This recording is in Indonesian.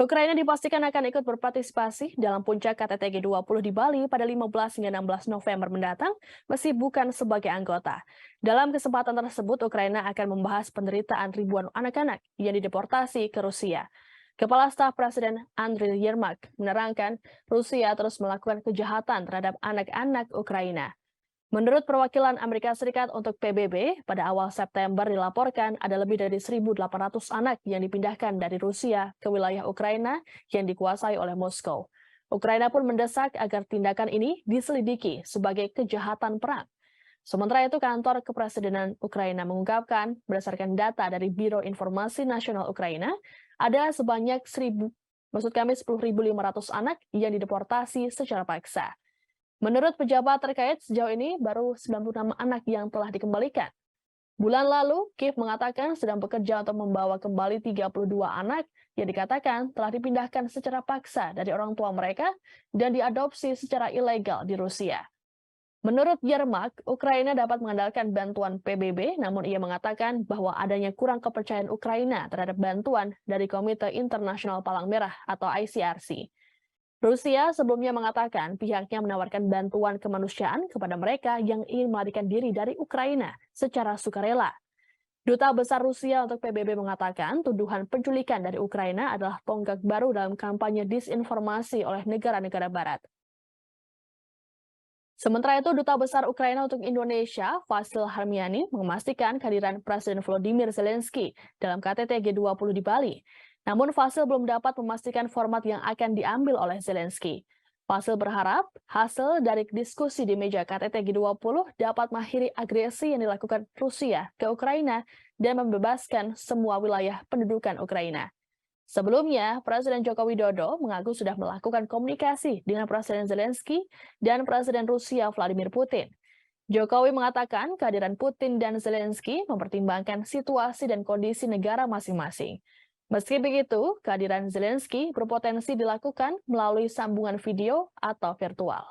Ukraina dipastikan akan ikut berpartisipasi dalam puncak KTT G20 di Bali pada 15 hingga 16 November mendatang, meski bukan sebagai anggota. Dalam kesempatan tersebut, Ukraina akan membahas penderitaan ribuan anak-anak yang dideportasi ke Rusia. Kepala Staf Presiden Andriy Yermak menerangkan Rusia terus melakukan kejahatan terhadap anak-anak Ukraina. Menurut perwakilan Amerika Serikat untuk PBB, pada awal September dilaporkan ada lebih dari 1.800 anak yang dipindahkan dari Rusia ke wilayah Ukraina yang dikuasai oleh Moskow. Ukraina pun mendesak agar tindakan ini diselidiki sebagai kejahatan perang. Sementara itu, kantor kepresidenan Ukraina mengungkapkan, berdasarkan data dari Biro Informasi Nasional Ukraina, ada sebanyak 10.500 anak yang dideportasi secara paksa. Menurut pejabat terkait, sejauh ini baru 96 anak yang telah dikembalikan. Bulan lalu, Kiev mengatakan sedang bekerja untuk membawa kembali 32 anak yang dikatakan telah dipindahkan secara paksa dari orang tua mereka dan diadopsi secara ilegal di Rusia. Menurut Yermak, Ukraina dapat mengandalkan bantuan PBB, namun ia mengatakan bahwa adanya kurang kepercayaan Ukraina terhadap bantuan dari Komite Internasional Palang Merah atau ICRC. Rusia sebelumnya mengatakan pihaknya menawarkan bantuan kemanusiaan kepada mereka yang ingin melarikan diri dari Ukraina secara sukarela. Duta Besar Rusia untuk PBB mengatakan tuduhan penculikan dari Ukraina adalah tonggak baru dalam kampanye disinformasi oleh negara-negara Barat. Sementara itu, Duta Besar Ukraina untuk Indonesia, Vasil Harmiani, memastikan kehadiran Presiden Volodymyr Zelensky dalam KTT G20 di Bali. Namun Vasil belum dapat memastikan format yang akan diambil oleh Zelensky. Vasil berharap hasil dari diskusi di meja KTT G20 dapat mengakhiri agresi yang dilakukan Rusia ke Ukraina dan membebaskan semua wilayah pendudukan Ukraina. Sebelumnya, Presiden Joko Widodo mengaku sudah melakukan komunikasi dengan Presiden Zelensky dan Presiden Rusia Vladimir Putin. Jokowi mengatakan kehadiran Putin dan Zelensky mempertimbangkan situasi dan kondisi negara masing-masing. Meski begitu, kehadiran Zelensky berpotensi dilakukan melalui sambungan video atau virtual.